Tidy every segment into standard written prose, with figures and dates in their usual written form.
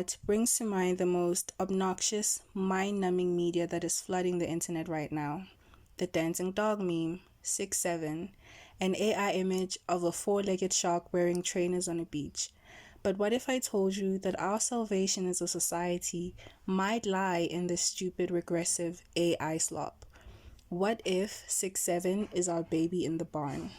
brainrot brings to mind the most obnoxious, mind-numbing media that is flooding the internet right now. The dancing dog meme, 6'7", an AI image of a four-legged shark wearing trainers on a beach. But what if I told you that our salvation as a society might lie in this stupid, regressive AI slop? What if 6'7" is our baby in the barn?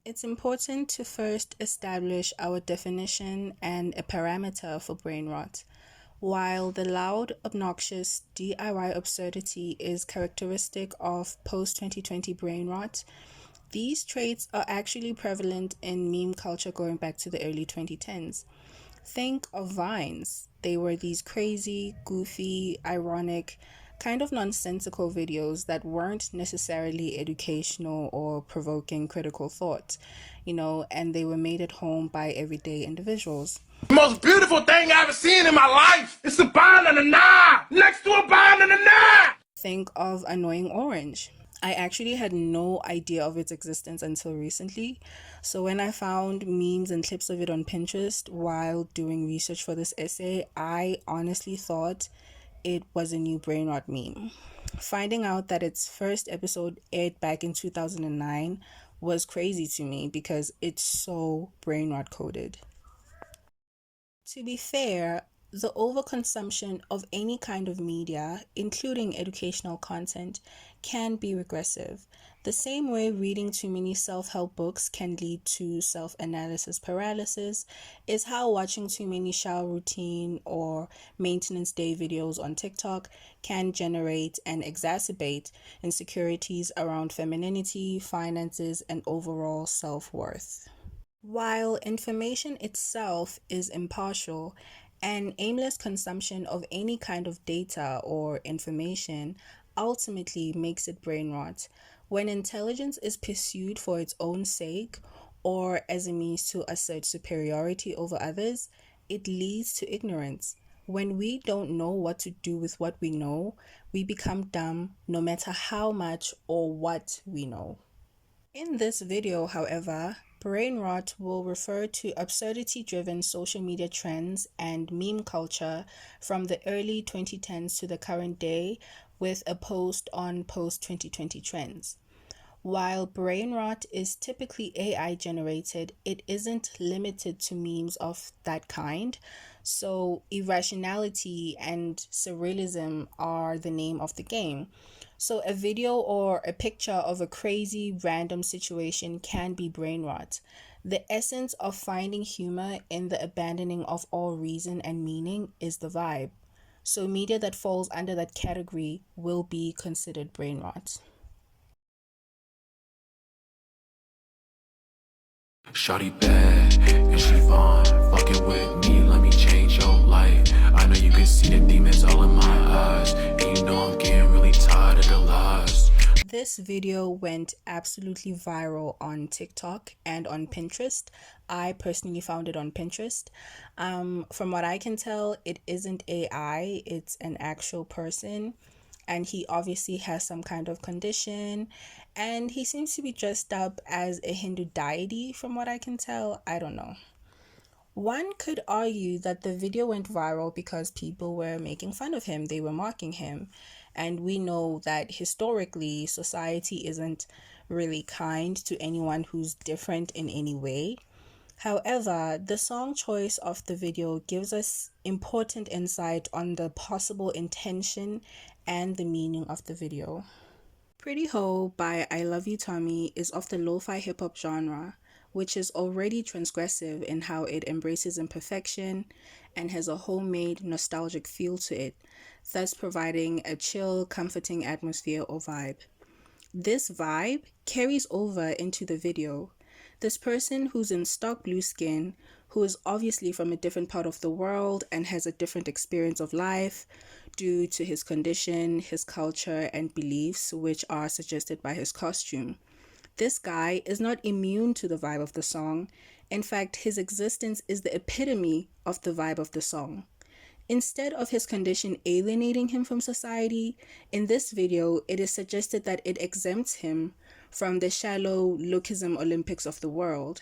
It's important to first establish our definition and a parameter for brain rot. While the loud, obnoxious, DIY absurdity is characteristic of post 2020 brain rot, these traits are actually prevalent in meme culture going back to the early 2010s. Think of Vines. They were these crazy, goofy, ironic, kind of nonsensical videos that weren't necessarily educational or provoking critical thought, and they were made at home by everyday individuals. The most beautiful thing I've ever seen in my life is a banana next to a banana. Think of Annoying Orange. I actually had no idea of its existence until recently. So when I found memes and clips of it on Pinterest while doing research for this essay, I honestly thought it was a new brain rot meme. Finding out that its first episode aired back in 2009 was crazy to me because it's so brain rot coded. To be fair, the overconsumption of any kind of media, including educational content, can be regressive. The same way reading too many self-help books can lead to self-analysis paralysis is how watching too many shower routine or maintenance day videos on TikTok can generate and exacerbate insecurities around femininity, finances, and overall self-worth. While information itself is impartial, an aimless consumption of any kind of data or information ultimately makes it brain rot. When intelligence is pursued for its own sake or as a means to assert superiority over others, it leads to ignorance. When we don't know what to do with what we know, we become dumb no matter how much or what we know. In this video, however, brain rot will refer to absurdity-driven social media trends and meme culture from the early 2010s to the current day with a post on post-2020 trends. While brain rot is typically AI generated, it isn't limited to memes of that kind. So irrationality and surrealism are the name of the game. So a video or a picture of a crazy random situation can be brain rot. The essence of finding humor in the abandoning of all reason and meaning is the vibe. So media that falls under that category will be considered brain rot. Shawty bad and she fine. Fucking with me, let me change your life. I know you can see the demons all in my eyes, and you know I'm getting really tired of the lies. This video went absolutely viral on TikTok and on Pinterest. I personally found it on Pinterest. From what I can tell, it isn't AI, it's an actual person. And he obviously has some kind of condition. And he seems to be dressed up as a Hindu deity, from what I can tell. I don't know. One could argue that the video went viral because people were making fun of him, they were mocking him. And we know that historically, society isn't really kind to anyone who's different in any way. However, the song choice of the video gives us important insight on the possible intention and the meaning of the video. Pretty Ho by I Love You Tommy is of the lo-fi hip-hop genre, which is already transgressive in how it embraces imperfection and has a homemade, nostalgic feel to it, thus providing a chill, comforting atmosphere or vibe. This vibe carries over into the video. This person who's in stark blue skin, who is obviously from a different part of the world and has a different experience of life due to his condition, his culture, and beliefs, which are suggested by his costume. This guy is not immune to the vibe of the song. In fact, his existence is the epitome of the vibe of the song. Instead of his condition alienating him from society, in this video, it is suggested that it exempts him from the shallow lookism Olympics of the world.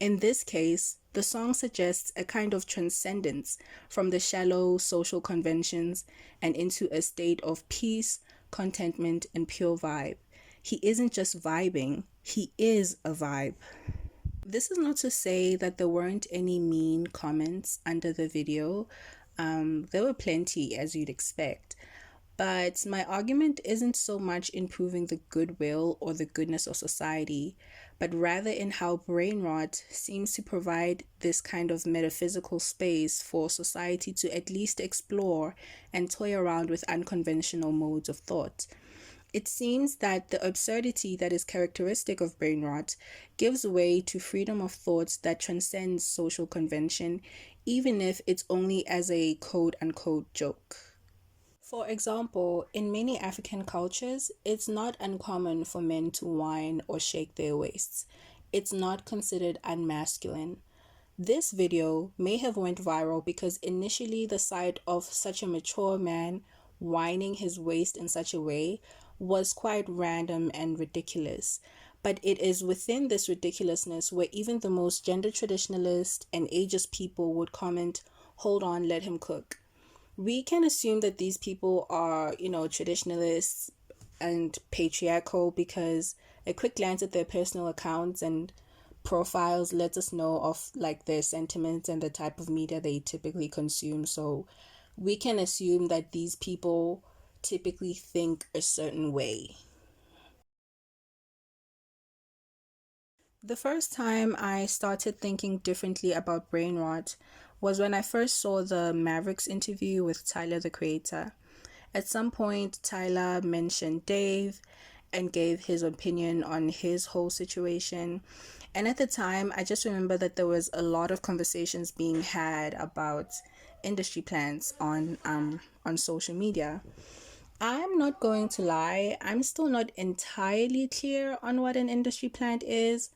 In this case, The song suggests a kind of transcendence from the shallow social conventions and into a state of peace, contentment, and pure vibe. He isn't just vibing, he is a vibe. This is not to say that there weren't any mean comments under the video. There were plenty, as you'd expect. But my argument isn't so much in proving the goodwill or the goodness of society, but rather in how brain rot seems to provide this kind of metaphysical space for society to at least explore and toy around with unconventional modes of thought. It seems that the absurdity that is characteristic of brain rot gives way to freedom of thought that transcends social convention, even if it's only as a quote unquote joke. For example, in many African cultures, it's not uncommon for men to whine or shake their waists. It's not considered unmasculine. This video may have went viral because initially the sight of such a mature man whining his waist in such a way was quite random and ridiculous. But it is within this ridiculousness where even the most gender traditionalist and ageist people would comment, "Hold on, let him cook." We can assume that these people are, traditionalists and patriarchal because a quick glance at their personal accounts and profiles lets us know of like their sentiments and the type of media they typically consume. So we can assume that these people typically think a certain way. The first time I started thinking differently about brain rot was when I first saw the Mavericks interview with Tyler the Creator. At some point, Tyler mentioned Dave and gave his opinion on his whole situation. And at the time, I just remember that there was a lot of conversations being had about industry plans on social media. I'm not going to lie, I'm still not entirely clear on what an industry plant is.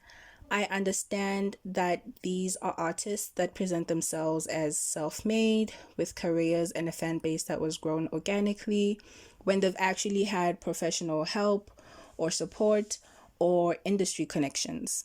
I understand that these are artists that present themselves as self-made, with careers and a fan base that was grown organically, when they've actually had professional help or support or industry connections.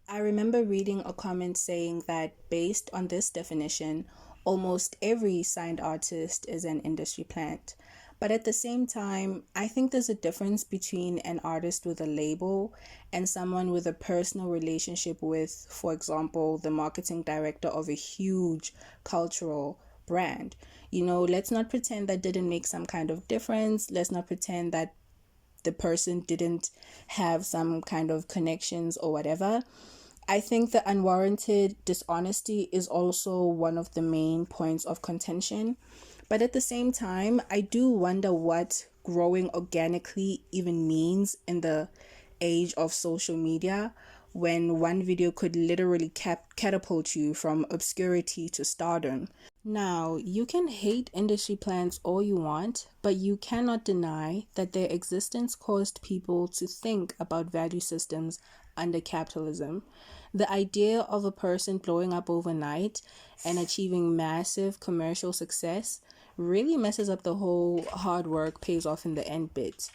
I remember reading a comment saying that based on this definition, almost every signed artist is an industry plant. But at the same time, I think there's a difference between an artist with a label and someone with a personal relationship with, for example, the marketing director of a huge cultural brand. Let's not pretend that didn't make some kind of difference. Let's not pretend that the person didn't have some kind of connections or whatever. I think the unwarranted dishonesty is also one of the main points of contention. But at the same time, I do wonder what growing organically even means in the age of social media, when one video could literally catapult you from obscurity to stardom. Now, you can hate industry plans all you want, but you cannot deny that their existence caused people to think about value systems under capitalism. The idea of a person blowing up overnight and achieving massive commercial success really messes up the whole hard work pays off in the end bit.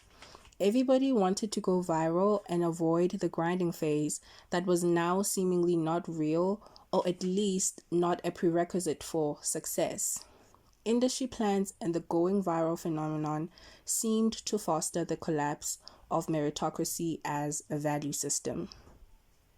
Everybody wanted to go viral and avoid the grinding phase that was now seemingly not real, or at least not a prerequisite for success. Industry plans and the going viral phenomenon seemed to foster the collapse of meritocracy as a value system.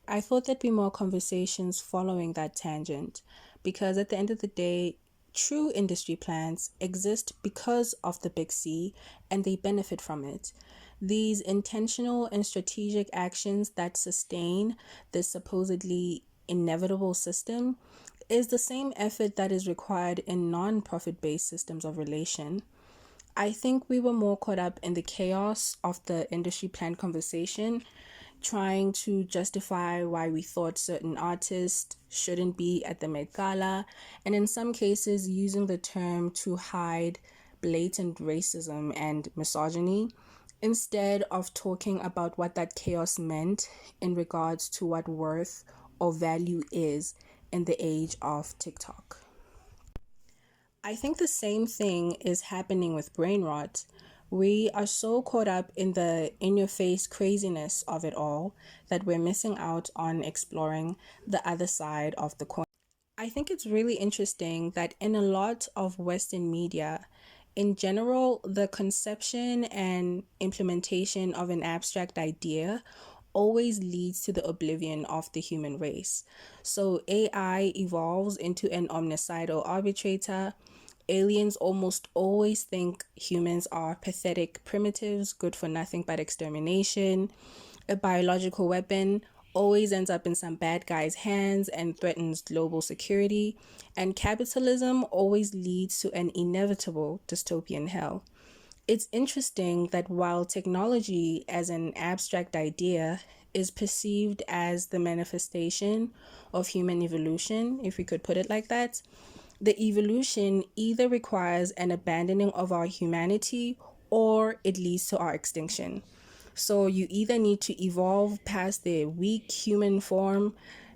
I thought there'd be more conversations following that tangent, because at the end of the day, true industry plans exist because of the big C and they benefit from it. These intentional and strategic actions that sustain this supposedly inevitable system is the same effort that is required in non-profit based systems of relation. I think we were more caught up in the chaos of the industry plan conversation, trying to justify why we thought certain artists shouldn't be at the Met Gala, and in some cases using the term to hide blatant racism and misogyny, instead of talking about what that chaos meant in regards to what worth or value is in the age of TikTok. I think the same thing is happening with brain rot. We are so caught up in the in-your-face craziness of it all that we're missing out on exploring the other side of the coin. I think it's really interesting that in a lot of Western media, in general, the conception and implementation of an abstract idea always leads to the oblivion of the human race. So AI evolves into an omnicidal arbitrator. Aliens almost always think humans are pathetic primitives, good for nothing but extermination. A biological weapon always ends up in some bad guy's hands and threatens global security. And capitalism always leads to an inevitable dystopian hell. It's interesting that while technology as an abstract idea is perceived as the manifestation of human evolution, if we could put it like that, the evolution either requires an abandoning of our humanity or it leads to our extinction. So you either need to evolve past the weak human form,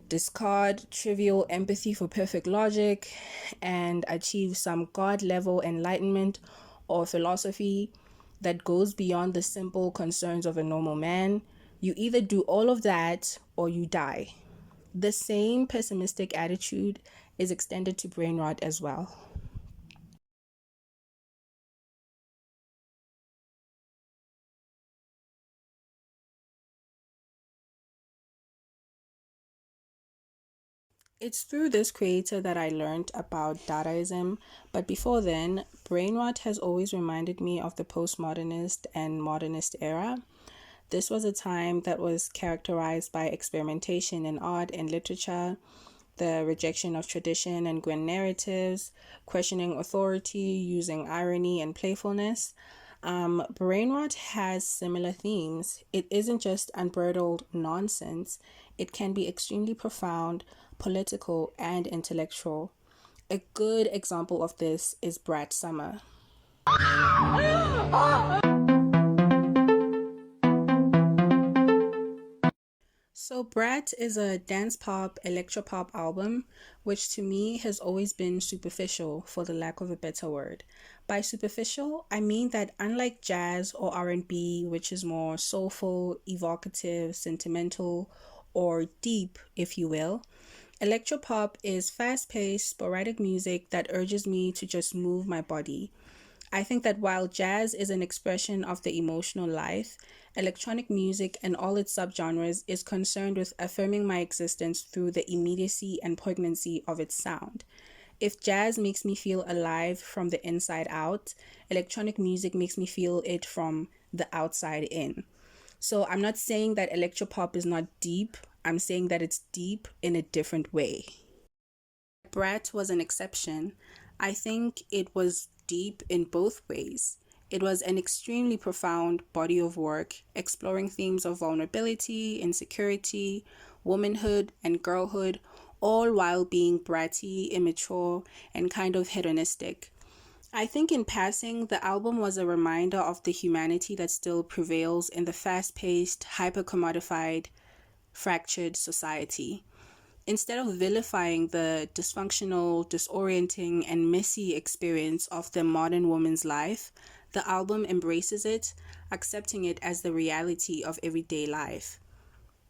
discard trivial empathy for perfect logic, and achieve some God level enlightenment or philosophy that goes beyond the simple concerns of a normal man. You either do all of that or you die. The same pessimistic attitude is extended to brain rot as well. It's through this creator that I learned about Dadaism, but before then, brain rot has always reminded me of the postmodernist and modernist era. This was a time that was characterized by experimentation in art and literature, the rejection of tradition and grand narratives, questioning authority using irony and playfulness. Brain rot has similar themes. It isn't just unbridled nonsense, it can be extremely profound, political, and intellectual. A good example of this is Brat Summer. So, Brat is a dance pop, electropop album, which to me has always been superficial, for the lack of a better word. By superficial, I mean that unlike jazz or R&B, which is more soulful, evocative, sentimental, or deep, if you will, electropop is fast-paced, sporadic music that urges me to just move my body. I think that while jazz is an expression of the emotional life, electronic music and all its subgenres is concerned with affirming my existence through the immediacy and poignancy of its sound. If jazz makes me feel alive from the inside out, electronic music makes me feel it from the outside in. So I'm not saying that electropop is not deep, I'm saying that it's deep in a different way. Brat was an exception. I think it was deep in both ways. It was an extremely profound body of work exploring themes of vulnerability, insecurity, womanhood, and girlhood, all while being bratty, immature, and kind of hedonistic. I think in passing, the album was a reminder of the humanity that still prevails in the fast paced, hyper commodified, fractured society. Instead of vilifying the dysfunctional, disorienting, and messy experience of the modern woman's life, the album embraces it, accepting it as the reality of everyday life.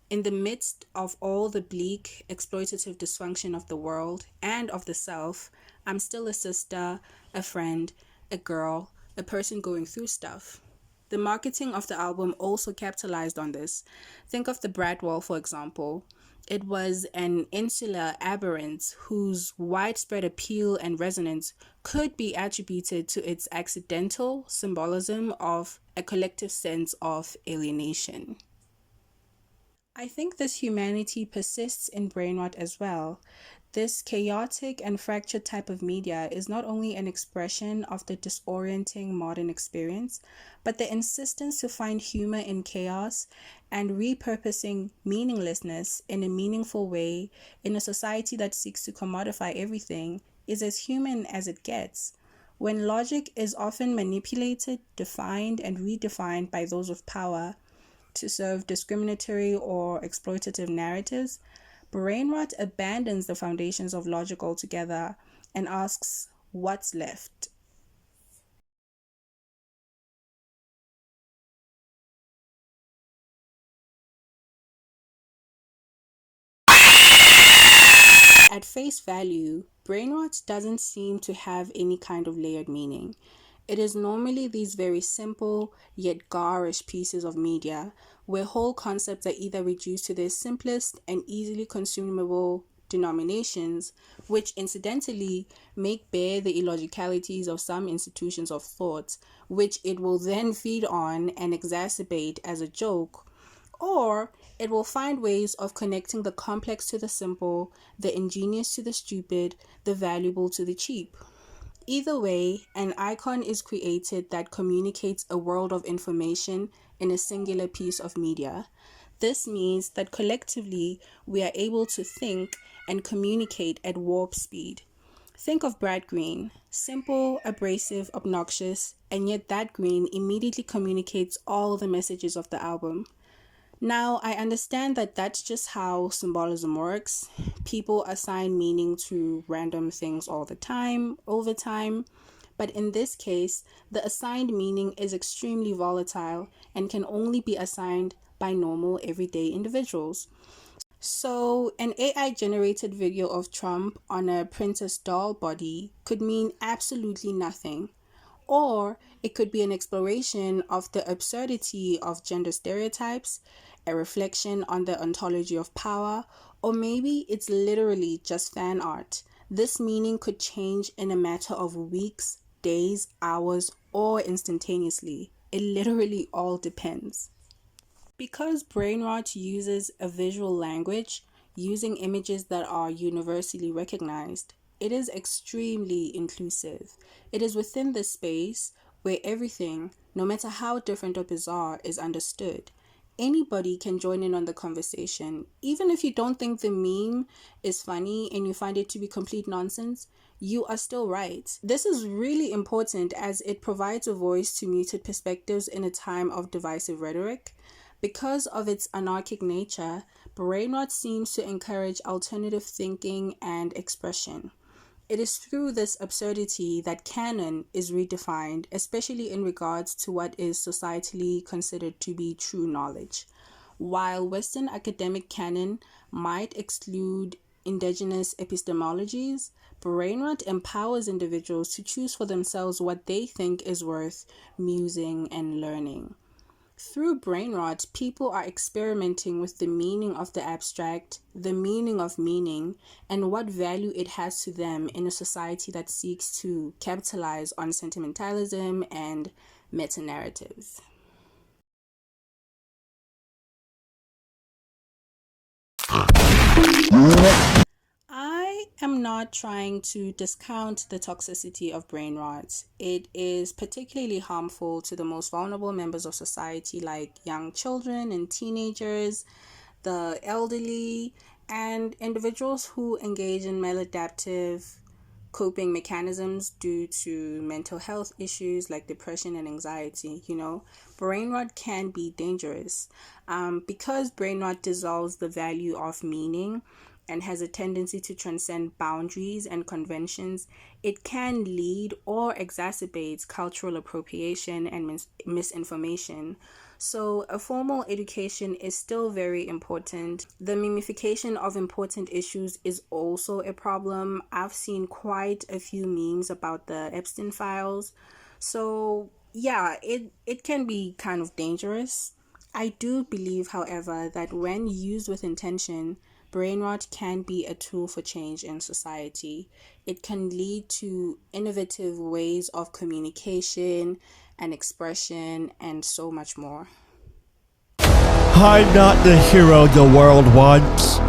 In the midst of all the bleak, exploitative dysfunction of the world and of the self, I'm still a sister, a friend, a girl, a person going through stuff. The marketing of the album also capitalized on this. Think of the Bradwell, for example. It was an insular aberrance whose widespread appeal and resonance could be attributed to its accidental symbolism of a collective sense of alienation. I think this humanity persists in brain rot as well. This chaotic and fractured type of media is not only an expression of the disorienting modern experience, but the insistence to find humor in chaos and repurposing meaninglessness in a meaningful way in a society that seeks to commodify everything is as human as it gets. When logic is often manipulated, defined, and redefined by those with power, to serve discriminatory or exploitative narratives, brain rot abandons the foundations of logic altogether and asks, what's left? At face value, brain rot doesn't seem to have any kind of layered meaning. It is normally these very simple yet garish pieces of media where whole concepts are either reduced to their simplest and easily consumable denominations, which incidentally make bare the illogicalities of some institutions of thought, which it will then feed on and exacerbate as a joke, or it will find ways of connecting the complex to the simple, the ingenious to the stupid, the valuable to the cheap. Either way, an icon is created that communicates a world of information in a singular piece of media. This means that collectively we are able to think and communicate at warp speed. Think of Brad Green, simple, abrasive, obnoxious, and yet that green immediately communicates all the messages of the album. Now, I understand that that's just how symbolism works. People assign meaning to random things all the time, over time. But in this case, the assigned meaning is extremely volatile and can only be assigned by normal, everyday individuals. So, an AI generated video of Trump on a princess doll body could mean absolutely nothing. Or it could be an exploration of the absurdity of gender stereotypes, a reflection on the ontology of power, or maybe it's literally just fan art. This meaning could change in a matter of weeks, days, hours, or instantaneously. It literally all depends. Because brainrot uses a visual language, using images that are universally recognized, it is extremely inclusive. It is within this space where everything, no matter how different or bizarre, is understood. Anybody can join in on the conversation. Even if you don't think the meme is funny and you find it to be complete nonsense, you are still right. This is really important as it provides a voice to muted perspectives in a time of divisive rhetoric. Because of its anarchic nature, brainrot seems to encourage alternative thinking and expression. It is through this absurdity that canon is redefined, especially in regards to what is societally considered to be true knowledge. While Western academic canon might exclude indigenous epistemologies, brainrot empowers individuals to choose for themselves what they think is worth musing and learning. Through brainrot, people are experimenting with the meaning of the abstract, the meaning of meaning, and what value it has to them in a society that seeks to capitalize on sentimentalism and meta-narratives. I am not trying to discount the toxicity of brain rot. It is particularly harmful to the most vulnerable members of society, like young children and teenagers, the elderly, and individuals who engage in maladaptive coping mechanisms due to mental health issues like depression and anxiety. Brain rot can be dangerous because brain rot dissolves the value of meaning and has a tendency to transcend boundaries and conventions. It can lead or exacerbate cultural appropriation and misinformation. So, a formal education is still very important. The mimification of important issues is also a problem. I've seen quite a few memes about the Epstein files. So, yeah, it can be kind of dangerous. I do believe, however, that when used with intention, brain rot can be a tool for change in society. It can lead to innovative ways of communication and expression and so much more. I'm not the hero the world wants,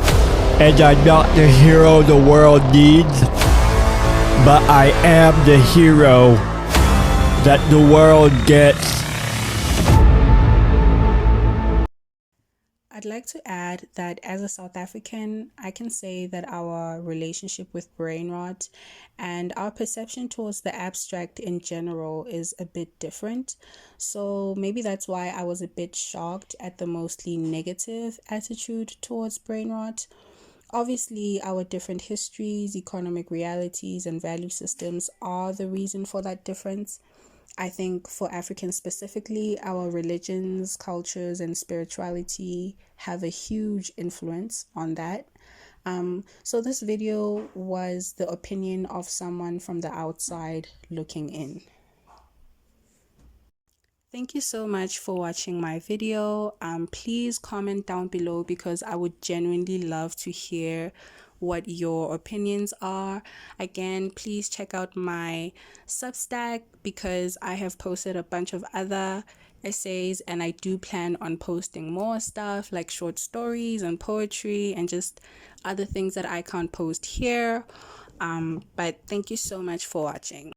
and I'm not the hero the world needs, but I am the hero that the world gets. I'd like to add that as a South African, I can say that our relationship with brain rot and our perception towards the abstract in general is a bit different. So maybe that's why I was a bit shocked at the mostly negative attitude towards brain rot. Obviously, our different histories, economic realities, and value systems are the reason for that difference. I think for Africans specifically, our religions, cultures, and spirituality have a huge influence on that. So this video was the opinion of someone from the outside looking in. Thank you so much for watching my video. Please comment down below because I would genuinely love to hear what your opinions are. Again, please check out my Substack because I have posted a bunch of other essays and I do plan on posting more stuff like short stories and poetry and just other things that I can't post here. But thank you so much for watching.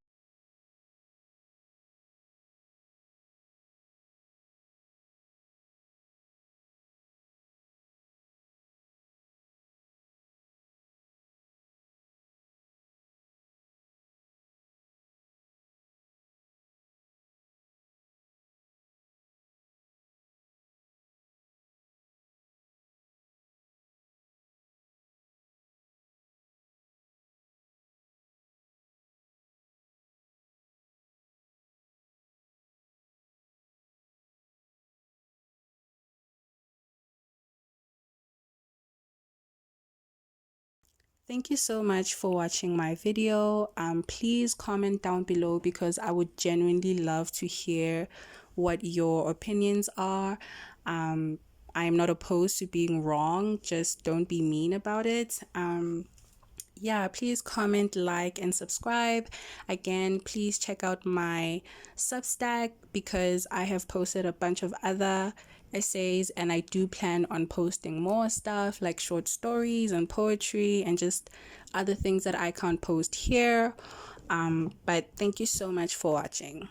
Thank you so much for watching my video. Please comment down below because I would genuinely love to hear what your opinions are. I am not opposed to being wrong, just don't be mean about it. Yeah, please comment, like, and subscribe. Again, please check out my Substack because I have posted a bunch of other essays and I do plan on posting more stuff like short stories and poetry and just other things that I can't post here. But thank you so much for watching.